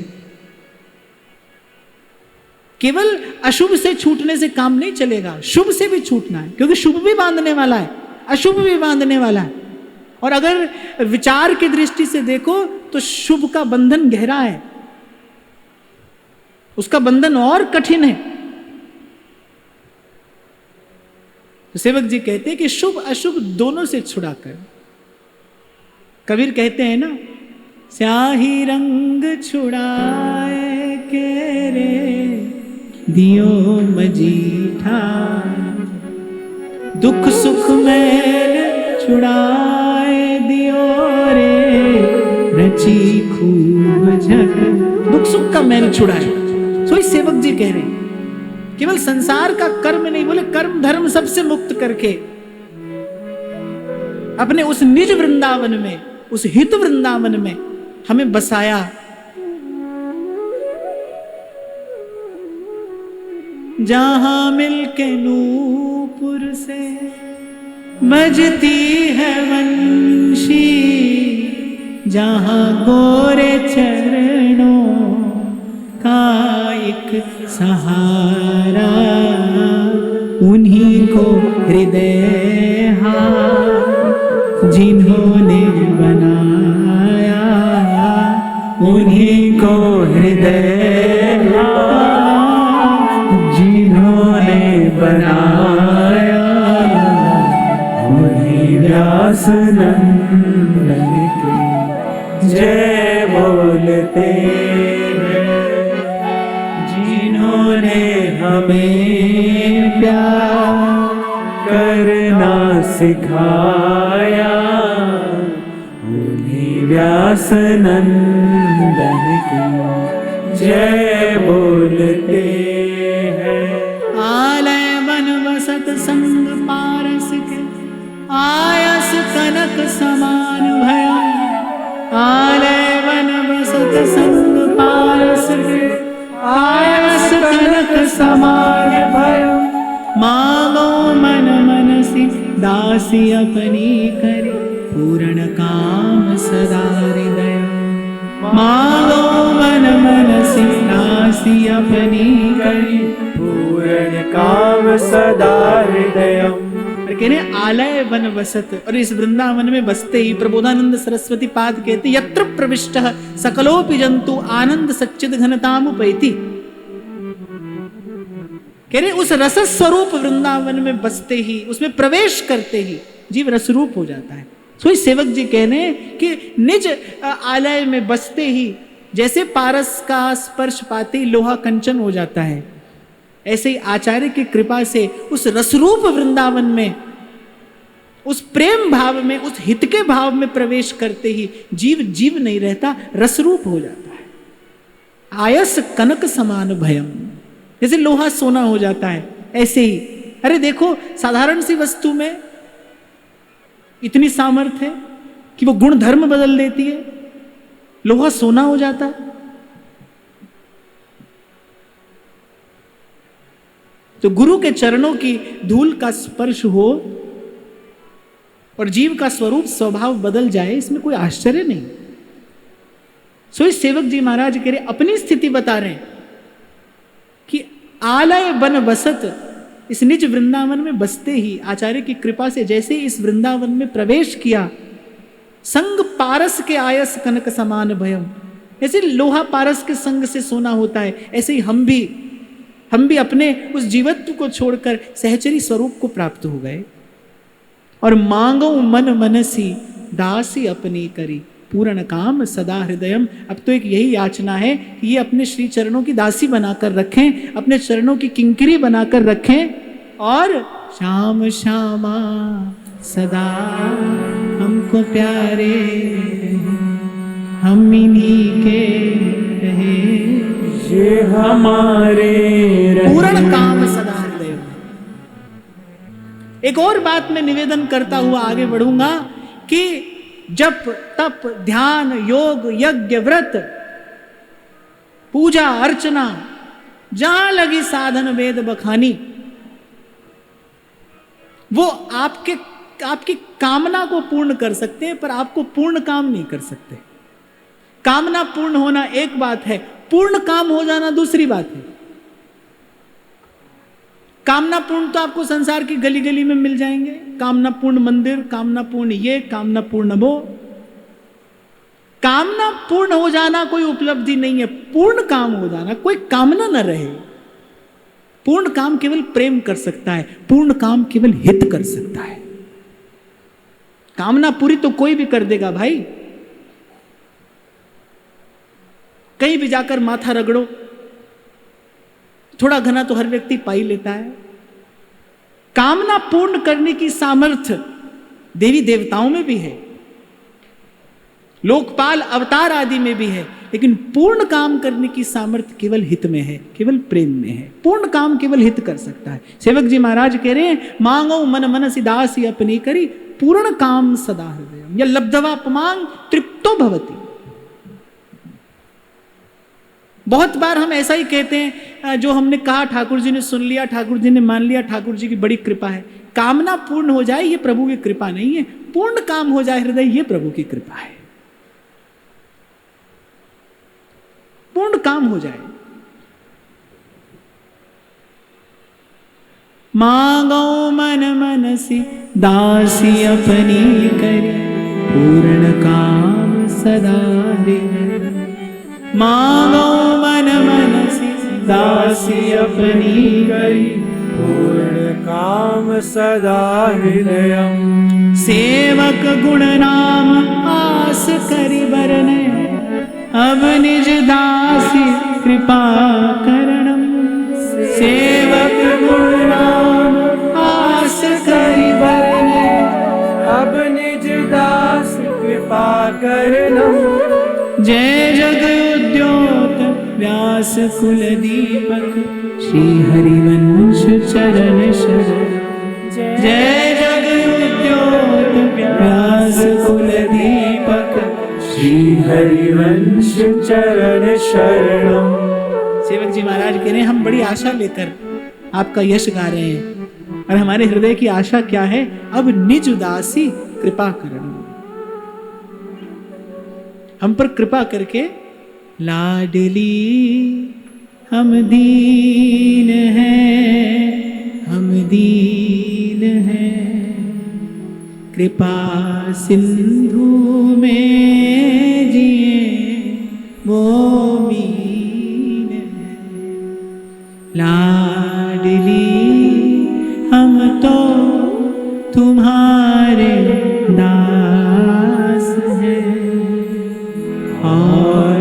केवल अशुभ से छूटने से काम नहीं चलेगा, शुभ से भी छूटना है, क्योंकि शुभ भी बांधने वाला है, अशुभ भी बांधने वाला है। और अगर विचार की दृष्टि से देखो तो शुभ का बंधन गहरा है, उसका बंधन और कठिन है। तो सेवक जी कहते हैं कि शुभ अशुभ दोनों से छुड़ाकर, कबीर कहते हैं ना, स्याही रंग छुड़ाए के रे दियो मजीठा। दुख सुख मैल छुड़ाए दियो रे रची खूब झक, दुख सुख का मैल छुड़ाए। सोई सेवक जी कह रहे हैं केवल संसार का कर्म नहीं, बोले कर्म धर्म सबसे मुक्त करके अपने उस निज वृंदावन में, उस हित वृंदावन में हमें बसाया। जहां मिलके नूपुर से बजती है वंशी, जहां गोरे चरणों का एक सहारा, उन्हीं को हृदय जिन्होंने बनाया, उन्हीं को हृदय जिन्होंने बनाया, उन्हीं व्यास नंदन की जय बोलते हैं, जिन्होंने हमें प्यार करना सिखाया, उन्हीं व्यास नंदन की जय बोलते हैं। आलय वन वसत संग पारस के, आयस कनक समान भया, आलय वन वसत संग पारस के, आयस कनक समान भया, मांगो मन मनसी दासी अपनी करी, पूर्ण काम सदा हृदय, मांगो मन मनसी दासी अपनी करी, पूर्ण काम सदा हृदय। कह रहे आलय वन वसत, और इस वृंदावन में बसते ही प्रबोधानंद सरस्वती पाद कहते यत्र प्रविष्टः सकलोपि जंतु आनंद सच्चिद घनतामुपैति। कह रहे उस रस स्वरूप वृंदावन में बसते ही, उसमें प्रवेश करते ही जीव रसरूप हो जाता है। सो सेवक जी कह रहे हैं कि निज आलय में बसते ही जैसे पारस का स्पर्श पाते ही लोहा कंचन हो जाता है, ऐसे ही आचार्य की कृपा से उस रसरूप वृंदावन में, उस प्रेम भाव में, उस हित के भाव में प्रवेश करते ही जीव जीव नहीं रहता, रसरूप हो जाता है। आयस कनक समान भयम, जैसे लोहा सोना हो जाता है ऐसे ही। अरे देखो साधारण सी वस्तु में इतनी सामर्थ्य है कि वो गुण धर्म बदल देती है, लोहा सोना हो जाता है। तो गुरु के चरणों की धूल का स्पर्श हो और जीव का स्वरूप स्वभाव बदल जाए, इसमें कोई आश्चर्य नहीं। सो इस सेवक जी महाराज कह रहे अपनी स्थिति बता रहे हैं कि आलय वन वसत, इस निज वृंदावन में बसते ही आचार्य की कृपा से जैसे इस वृंदावन में प्रवेश किया, संग पारस के आयस कनक समान भयम, जैसे लोहा पारस के संग से सोना होता है, ऐसे ही हम भी अपने उस जीवत्व को छोड़कर सहचरी स्वरूप को प्राप्त हो गए। और मांगो मन मनसी दासी अपनी करी, पूर्ण काम सदा हृदयम। अब तो एक यही याचना है कि ये अपने श्री चरणों की दासी बनाकर रखें, अपने चरणों की किंकरी बनाकर रखें, और श्याम श्यामा सदा हमको प्यारे, हम इन्हीं के रहे, ये हमारे पूर्ण काम सदा हृदय। एक और बात मैं निवेदन करता हुआ आगे बढ़ूंगा कि जप तप ध्यान योग यज्ञ व्रत पूजा अर्चना जहां लगी साधन वेद बखानी, वो आपकी कामना को पूर्ण कर सकते हैं, पर आपको पूर्ण काम नहीं कर सकते। कामना पूर्ण होना एक बात है, पूर्ण काम हो जाना दूसरी बात है। कामना पूर्ण तो आपको संसार की गली गली में मिल जाएंगे, कामना पूर्ण मंदिर, कामना पूर्ण ये, कामना पूर्ण वो। कामना पूर्ण हो जाना कोई उपलब्धि नहीं है, पूर्ण काम हो जाना, कोई कामना न रहे। पूर्ण काम केवल प्रेम कर सकता है, पूर्ण काम केवल हित कर सकता है। कामना पूरी तो कोई भी कर देगा भाई, कहीं भी जाकर माथा रगड़ो, थोड़ा घना तो हर व्यक्ति पा ही लेता है। कामना पूर्ण करने की सामर्थ्य देवी देवताओं में भी है, लोकपाल अवतार आदि में भी है, लेकिन पूर्ण काम करने की सामर्थ्य केवल हित में है, केवल प्रेम में है। पूर्ण काम केवल हित कर सकता है। सेवक जी महाराज कह रहे हैं, मांगो मन मनसि दासी अपनी करी, पूर्ण काम सदा हृदय, या लब्धवा पुमांग तृप्तो भवति। बहुत बार हम ऐसा ही कहते हैं, जो हमने कहा ठाकुर जी ने सुन लिया, ठाकुर जी ने मान लिया, ठाकुर जी की बड़ी कृपा है। कामना पूर्ण हो जाए ये प्रभु की कृपा नहीं है, पूर्ण काम हो जाए हृदय ये प्रभु की कृपा है। पूर्ण काम हो जाए। मांगो मन मनसि दासी अपनी करी, पूर्ण काम सदा हृदय। मांगो मन मनसि दासी अपनी करी, पूर्ण काम सदा हृदयम्। सेवक गुण नाम आस करि बरने, अब निज दासी कृपा करणम। सेवक गुण नाम आस करि बरने, अब निज दास कृपा करणम। जय जग उद्योत व्यास कुल दीपक, श्री हरिवंश चरण शरण। जय जग उद्योत व्यास कुल दीपक, श्री हरिवंश चरण शरणम। सेवक जी महाराज कह रहे हैं, हम बड़ी आशा लेकर आपका यश गा रहे हैं, और हमारे हृदय की आशा क्या है? अब निज उदासी कृपा करणम। हम पर कृपा करके, लाडली हम दीन हैं, हम दीन हैं, कृपा सिंधु में जिए वो मीन है। लाडली हम तो तुम्हारे दास हैं, और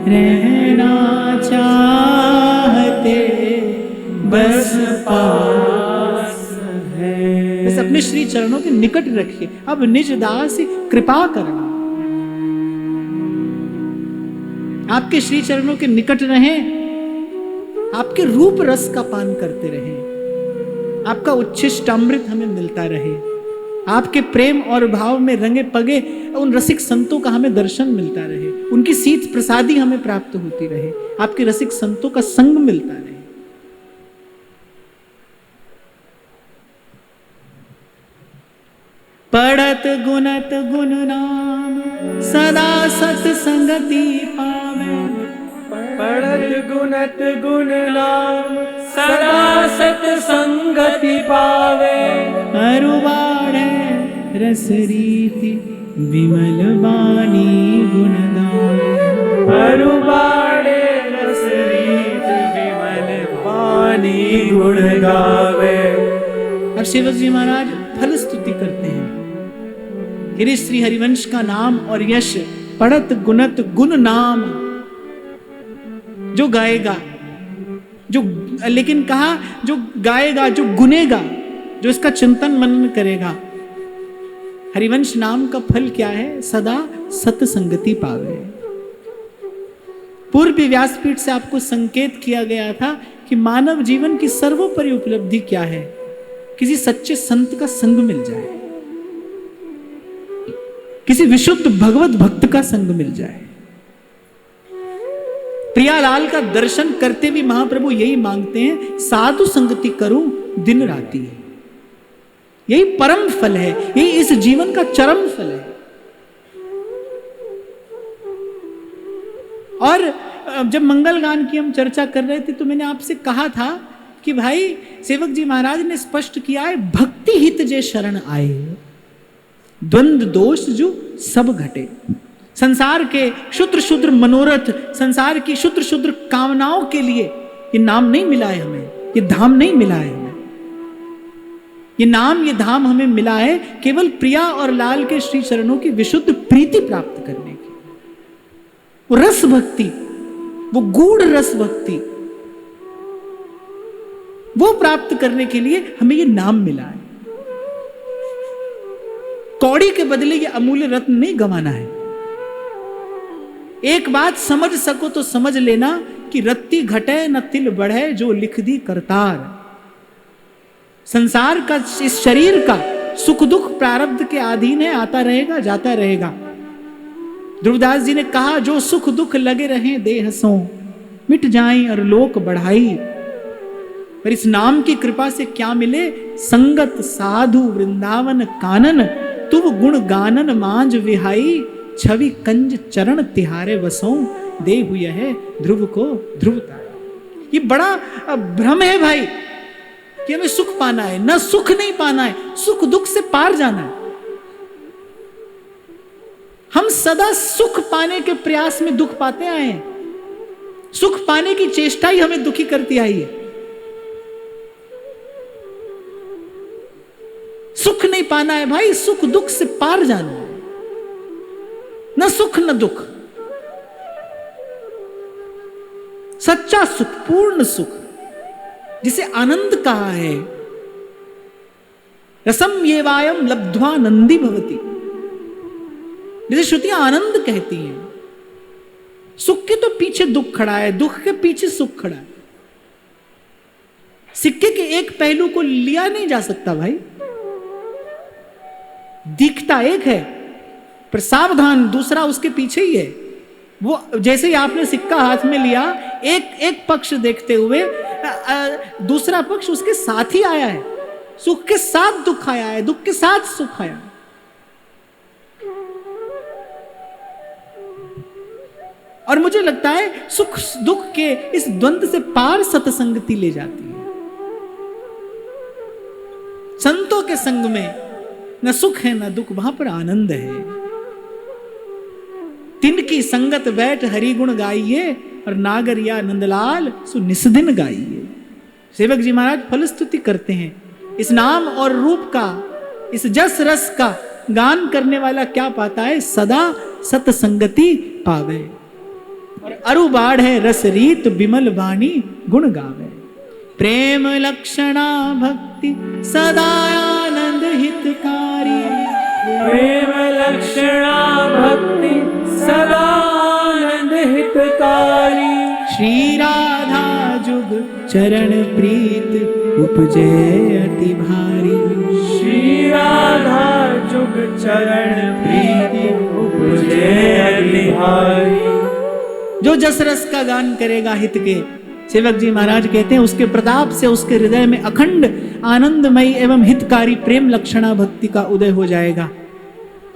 रहना चाहते बस पास है। बस अपने श्री चरणों के निकट रखिए। अब निज दास कृपा करना, आपके श्री चरणों के निकट रहें, आपके रूप रस का पान करते रहें, आपका उच्छिष्ट अमृत हमें मिलता रहे, आपके प्रेम और भाव में रंगे पगे उन रसिक संतों का हमें दर्शन मिलता रहे, उनकी शीत प्रसादी हमें प्राप्त होती रहे, आपके रसिक संतों का संग मिलता रहे। पढ़त गुणत गुण नाम सदा सत संगति पावे, पढ़त गुणत गुण नाम सदा सत संगति पावे। अरुबाड़े रस रीति विमल वाणी गुण गावे, अरुबाड़े रस रीति विमल वाणी गुण गावे। अब सेवक जी महाराज फल स्तुति करते हैं। गिरी श्री हरिवंश का नाम और यश, पढ़त गुणत गुण नाम, जो गाएगा, जो लेकिन कहा जो गाएगा, जो गुनेगा, जो इसका चिंतन मनन करेगा, हरिवंश नाम का फल क्या है? सदा सत्संगति पावे। पूर्व व्यासपीठ से आपको संकेत किया गया था कि मानव जीवन की सर्वोपरि उपलब्धि क्या है? किसी सच्चे संत का संग मिल जाए, किसी विशुद्ध भगवत भक्त का संग मिल जाए। प्रियालाल का दर्शन करते भी महाप्रभु यही मांगते हैं, साधु संगति करूं दिन राती। यही परम फल है, यही इस जीवन का चरम फल है। और जब मंगल गान की हम चर्चा कर रहे थे तो मैंने आपसे कहा था कि भाई सेवक जी महाराज ने स्पष्ट किया है, भक्ति हित जे शरण आए, द्वंद्व दोष जो सब घटे। संसार के क्षुद्र क्षुद्र मनोरथ, संसार की क्षुद्र क्षुद्र कामनाओं के लिए ये नाम नहीं मिला है हमें, ये धाम नहीं मिला है हमें। ये नाम, ये धाम हमें मिला है केवल प्रिया और लाल के श्री चरणों की विशुद्ध प्रीति प्राप्त करने की। वो रस भक्ति, वो गूढ़ रस भक्ति, वो प्राप्त करने के लिए हमें ये नाम मिला है। कौड़ी के बदले ये अमूल्य रत्न नहीं गंवाना है। एक बात समझ सको तो समझ लेना कि रत्ती घटे न तिल बढ़े जो लिख दी करतार। संसार का, इस शरीर का सुख दुख प्रारब्ध के अधीन है, आता रहेगा जाता रहेगा। ध्रुवदास जी ने कहा जो सुख दुख लगे रहे देह सो, मिट जाए और लोक बढ़ाई। पर इस नाम की कृपा से क्या मिले? संगत साधु वृंदावन कानन, तुम गुण गानन मांझ विहाई। छवि कंज चरण तिहारे वसो, दे हुए है ध्रुव को ध्रुवता। ये बड़ा भ्रम है भाई कि हमें सुख पाना है। न सुख नहीं पाना है, सुख दुख से पार जाना है। हम सदा सुख पाने के प्रयास में दुख पाते आए हैं। सुख पाने की चेष्टा ही हमें दुखी करती आई है। सुख नहीं पाना है भाई, सुख दुख से पार जाना है। न सुख न दुख, सच्चा सुख, पूर्ण सुख, जिसे आनंद कहा है। रसम ये वायम लब्ध्वा नंदी भवती, जिसे श्रुतियां आनंद कहती हैं। सुख के तो पीछे दुख खड़ा है, दुख के पीछे सुख खड़ा है। सिक्के के एक पहलू को लिया नहीं जा सकता भाई। दिखता एक है पर सावधान, दूसरा उसके पीछे ही है। वो जैसे ही आपने सिक्का हाथ में लिया, एक पक्ष देखते हुए दूसरा पक्ष उसके साथ ही आया है। सुख के साथ दुख आया है, दुख के साथ सुख आया है। और मुझे लगता है सुख दुख के इस द्वंद्व से पार सत्संगति ले जाती है। संतों के संग में न सुख है न दुख, वहां पर आनंद है। तिनकी संगत बैठ हरि गुण गाइए, और नागर या नंदलाल सु निस्दिन गाइए। सेवक जी महाराज फलस्तुति करते हैं। इस नाम और रूप का, इस जस रस का गान करने वाला क्या पाता है? सदा सतसंगति पावे। और अरु बाढ़ है रस रीत, बिमल वाणी गुण गावे। प्रेम लक्षणा भक्ति सदा आनंद हितकारी। प्रेम लक्षणा भक्ति सदा आनंद हितकारी। श्री राधा जुग चरण प्रीत उपजे अति भारी। श्री राधा जुग चरण प्रीति उपजे अति भारी। जो जस रस का गान करेगा हित के, सेवक जी महाराज कहते हैं, उसके प्रताप से उसके हृदय में अखंड आनंदमयी एवं हितकारी प्रेम लक्षणा भक्ति का उदय हो जाएगा।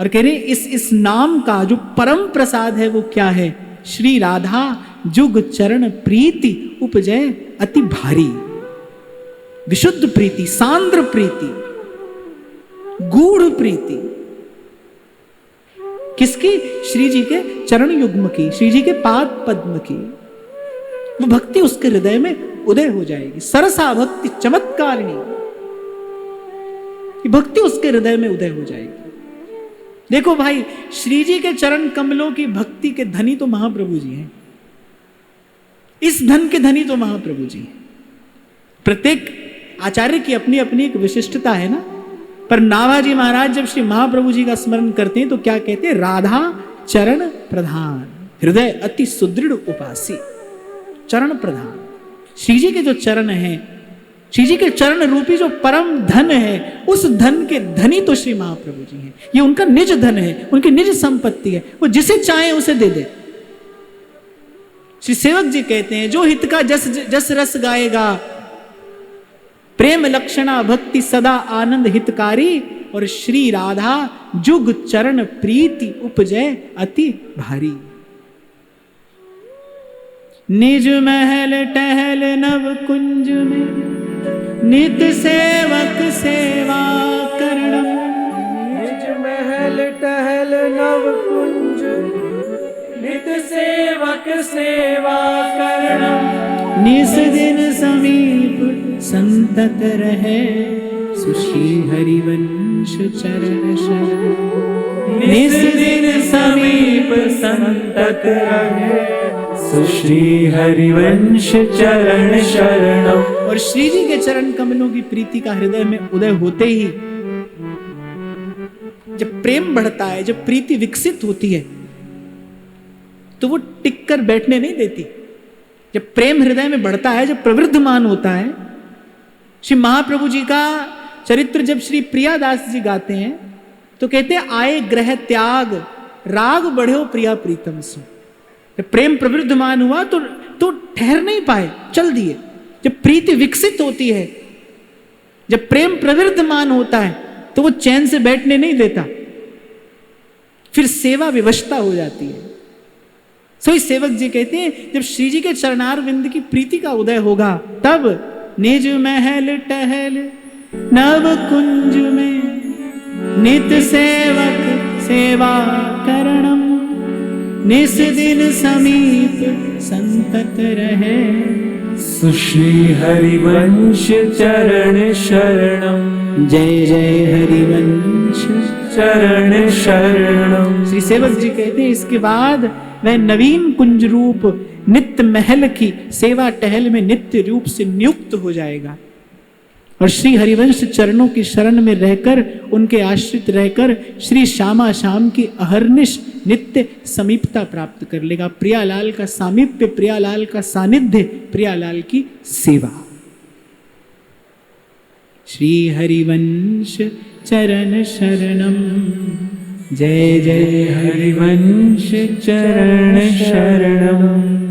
और कह रहे इस नाम का जो परम प्रसाद है वो क्या है? श्री राधा जुग चरण प्रीति उपजय अति भारी। विशुद्ध प्रीति, सांद्र प्रीति, गूढ़ प्रीति। किसकी? श्री जी के चरण युग्म की, श्री जी के पाद पद्म की। वो भक्ति उसके हृदय में उदय हो जाएगी। सरसा भक्ति चमत्कारिणी, भक्ति उसके हृदय में उदय हो जाएगी। देखो भाई, श्री जी के चरण कमलों की भक्ति के धनी तो महाप्रभु जी हैं। इस धन के धनी तो महाप्रभु जी हैं। प्रत्येक आचार्य की अपनी अपनी एक विशिष्टता है ना। पर नाभाजी महाराज जब श्री महाप्रभु जी का स्मरण करते हैं तो क्या कहते हैं? राधा चरण प्रधान, हृदय अति सुदृढ़ उपासी। चरण प्रधान, श्री जी के जो चरण हैं, श्री जी के चरण रूपी जो परम धन है, उस धन के धनी तो श्री महाप्रभु जी हैं। ये उनका निज धन है, उनकी निज संपत्ति है। वो जिसे चाहे उसे दे दे। श्री सेवक जी कहते हैं, जो हित का जस रस गाएगा, प्रेम लक्षणा भक्ति सदा आनंद हितकारी, और श्री राधा जुग चरण प्रीति उपजय अति भारी। निज महल टहल नव कुंज में, नित सेवक सेवा करणम। निज महल टहल नव कुंज, नित सेवक सेवा करणम। निस दिन समीप संतत रहे, सुश्री हरिवंश चरण शरण। निस दिन समीप संतत रहे, सुश्री हरिवंश चरण शरणम। और श्री जी के चरण कमलों की प्रीति का हृदय में उदय होते ही जब प्रेम बढ़ता है, जब प्रीति विकसित होती है, तो वो टिक कर बैठने नहीं देती। जब प्रेम हृदय में बढ़ता है, जब प्रवृद्धमान होता है, श्री महाप्रभु जी का चरित्र जब श्री प्रियादास जी गाते हैं तो कहते हैं आए ग्रह त्याग राग बढ़ो प्रिया प्रीतम सो। जब प्रेम प्रवृद्धमान हुआ तो ठहर नहीं पाए, चल दिए। जब प्रीति विकसित होती है, जब प्रेम प्रवृद्धमान होता है तो वो चैन से बैठने नहीं देता, फिर सेवा विवशता हो जाती है। सो सेवक जी कहते हैं जब श्री जी के चरणार विंद की प्रीति का उदय होगा तब निज महल टहल नव कुंज में नित सेवक सेवा करणम निस दिन समीप संतत रहे। सुश्री हरिवंश चरण शरणम जय जय हरिवंश चरण शरणम। श्री सेवक जी कहते हैं इसके बाद वह नवीन कुंज रूप नित्य महल की सेवा टहल में नित्य रूप से नियुक्त हो जाएगा और श्री हरिवंश चरणों की शरण में रहकर, उनके आश्रित रहकर श्री श्यामा श्याम की अहर्निश नित्य समीपता प्राप्त कर लेगा। प्रियालाल का सामीप्य, प्रियालाल का सानिध्य, प्रियालाल की सेवा। श्री हरिवंश चरण शरणम जय जय हरिवंश चरण शरणम।